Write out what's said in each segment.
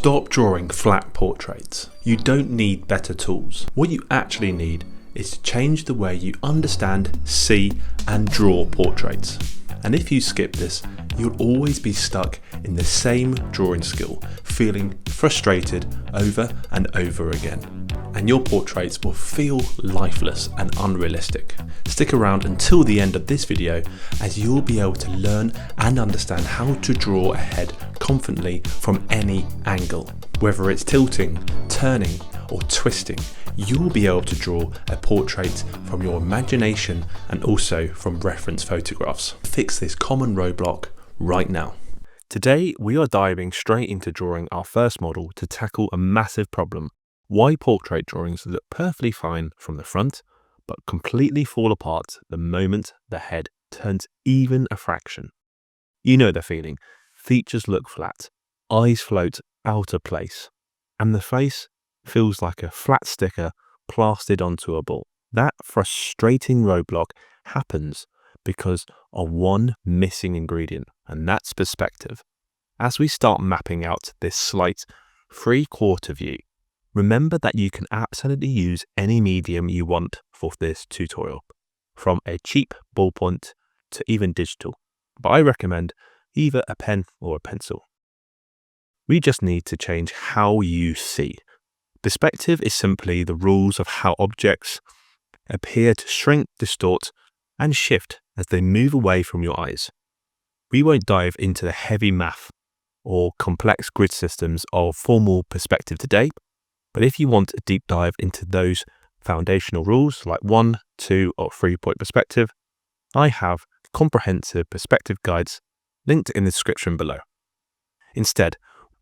Stop drawing flat portraits. You don't need better tools. What you actually need is to change the way you understand, see, and draw portraits. And if you skip this, you'll always be stuck in the same drawing skill, feeling frustrated over and over again. And your portraits will feel lifeless and unrealistic. Stick around until the end of this video as you'll be able to learn and understand how to draw a head confidently from any angle. Whether it's tilting, turning, or twisting, you'll be able to draw a portrait from your imagination and also from reference photographs. Fix this common roadblock right now. Today, we are diving straight into drawing our first model to tackle a massive problem: why portrait drawings look perfectly fine from the front, but completely fall apart the moment the head turns even a fraction. You know the feeling. Features look flat, eyes float out of place, and the face feels like a flat sticker plastered onto a ball. That frustrating roadblock happens because of one missing ingredient, and that's perspective. As we start mapping out this slight 3/4 view, remember that you can absolutely use any medium you want for this tutorial, from a cheap ballpoint to even digital, but I recommend either a pen or a pencil. We just need to change how you see. Perspective is simply the rules of how objects appear to shrink, distort, and shift as they move away from your eyes. We won't dive into the heavy math or complex grid systems of formal perspective today, but if you want a deep dive into those foundational rules like 1, 2, or 3-point perspective, I have comprehensive perspective guides linked in the description below. Instead,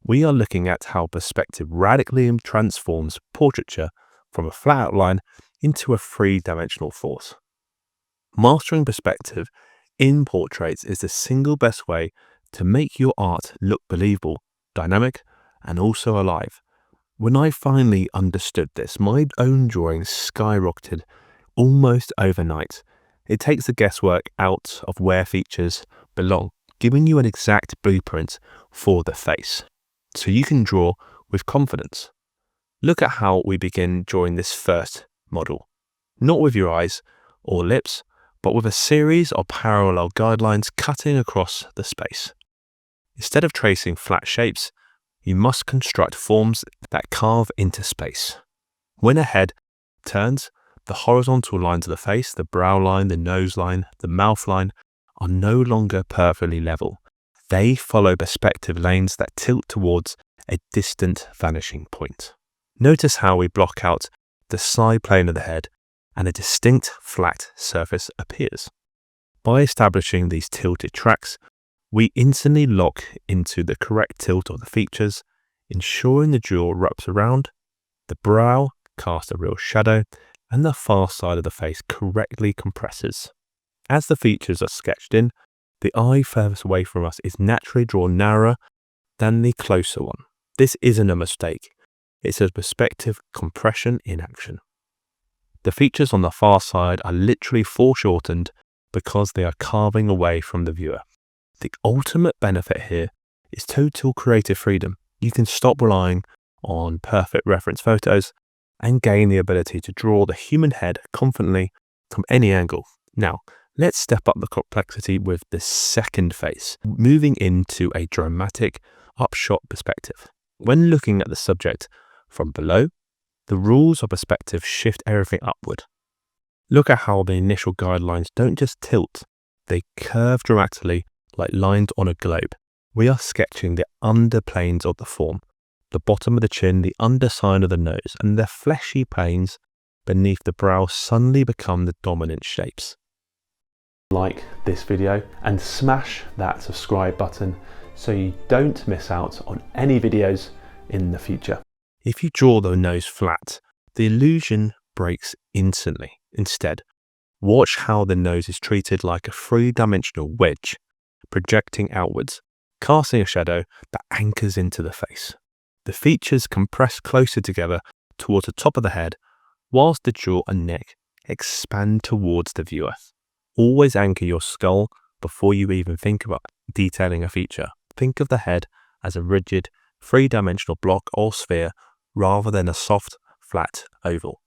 we are looking at how perspective radically transforms portraiture from a flat outline into a 3-dimensional force. Mastering perspective in portraits is the single best way to make your art look believable, dynamic, and also alive. When I finally understood this, my own drawings skyrocketed almost overnight. It takes the guesswork out of where features belong, giving you an exact blueprint for the face, so you can draw with confidence. Look at how we begin drawing this first model, not with your eyes or lips, but with a series of parallel guidelines cutting across the space. Instead of tracing flat shapes, you must construct forms that carve into space. When a head turns, the horizontal lines of the face, the brow line, the nose line, the mouth line, are no longer perfectly level. They follow perspective lanes that tilt towards a distant vanishing point. Notice how we block out the side plane of the head and a distinct flat surface appears. By establishing these tilted tracks, we instantly lock into the correct tilt of the features, ensuring the jaw wraps around, the brow casts a real shadow, and the far side of the face correctly compresses. As the features are sketched in, the eye furthest away from us is naturally drawn narrower than the closer one. This isn't a mistake. It's a perspective compression in action. The features on the far side are literally foreshortened because they are carving away from the viewer. The ultimate benefit here is total creative freedom. You can stop relying on perfect reference photos and gain the ability to draw the human head confidently from any angle. Now, let's step up the complexity with the second face, moving into a dramatic upshot perspective. When looking at the subject from below, the rules of perspective shift everything upward. Look at how the initial guidelines don't just tilt, they curve dramatically like lines on a globe. We are sketching the underplanes of the form, the bottom of the chin, the underside of the nose, and the fleshy planes beneath the brow suddenly become the dominant shapes. Like this video and smash that subscribe button so you don't miss out on any videos in the future. If you draw the nose flat, the illusion breaks instantly. Instead, watch how the nose is treated like a 3-dimensional wedge, projecting outwards, casting a shadow that anchors into the face. The features compress closer together towards the top of the head, whilst the jaw and neck expand towards the viewer. Always anchor your skull before you even think about detailing a feature. Think of the head as a rigid three-dimensional block or sphere rather than a soft, flat oval.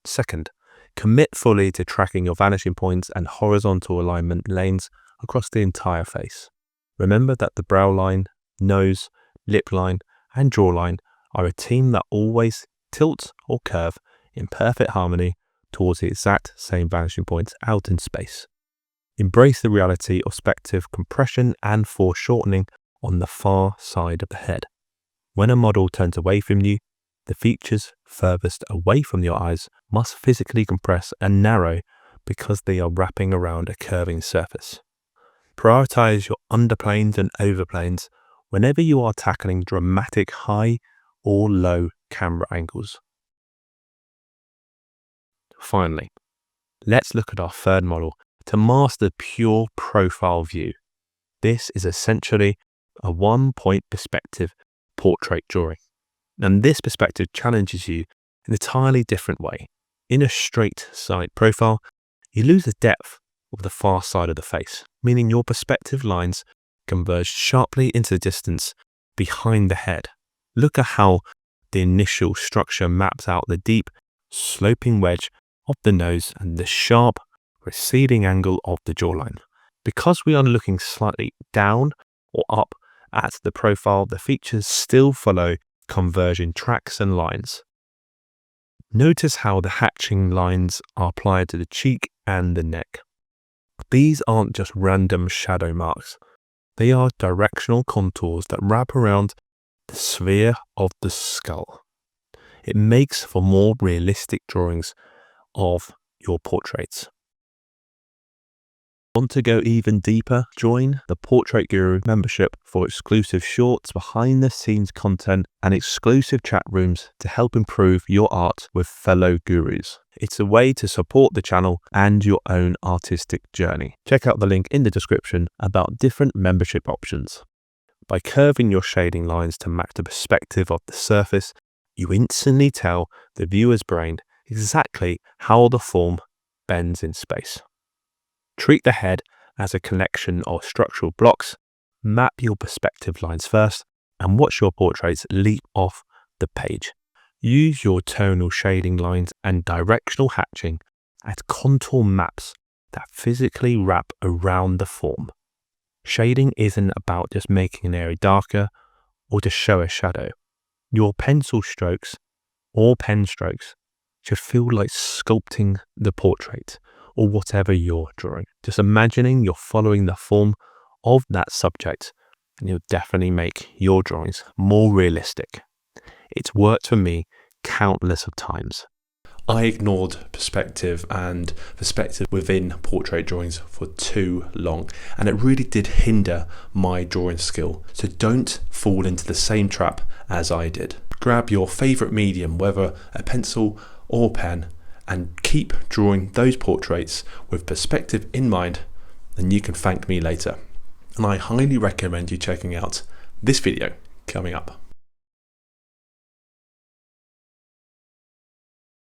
Second, commit fully to tracking your vanishing points and horizontal alignment lanes across the entire face. Remember that the brow line, nose, lip line, and jawline are a team that always tilt or curve in perfect harmony towards the exact same vanishing points out in space. Embrace the reality of perspective compression and foreshortening on the far side of the head. When a model turns away from you, the features furthest away from your eyes must physically compress and narrow because they are wrapping around a curving surface. Prioritize your underplanes and overplanes whenever you are tackling dramatic high or low camera angles. Finally, let's look at our third model to master pure profile view. This is essentially a one-point perspective portrait drawing. And this perspective challenges you in an entirely different way. In a straight side profile, you lose the depth of the far side of the face, meaning your perspective lines converge sharply into the distance behind the head. Look at how the initial structure maps out the deep, sloping wedge of the nose and the sharp, receding angle of the jawline. Because we are looking slightly down or up at the profile, the features still follow converging tracks and lines. Notice how the hatching lines are applied to the cheek and the neck. These aren't just random shadow marks. They are directional contours that wrap around the sphere of the skull. It makes for more realistic drawings of your portraits. Want to go even deeper? Join the Portrait Guru membership for exclusive shorts, behind the scenes content, and exclusive chat rooms to help improve your art with fellow gurus. It's a way to support the channel and your own artistic journey. Check out the link in the description about different membership options. By curving your shading lines to match the perspective of the surface, you instantly tell the viewer's brain exactly how the form bends in space. Treat the head as a collection of structural blocks, map your perspective lines first, and watch your portraits leap off the page. Use your tonal shading lines and directional hatching as contour maps that physically wrap around the form. Shading isn't about just making an area darker or to show a shadow. Your pencil strokes or pen strokes should feel like sculpting the portrait or whatever you're drawing. Just imagining you're following the form of that subject, and you'll definitely make your drawings more realistic. It's worked for me countless of times. I ignored perspective and perspective within portrait drawings for too long, and it really did hinder my drawing skill. So don't fall into the same trap as I did. Grab your favorite medium, whether a pencil or pen, and keep drawing those portraits with perspective in mind, and you can thank me later. And I highly recommend you checking out this video coming up.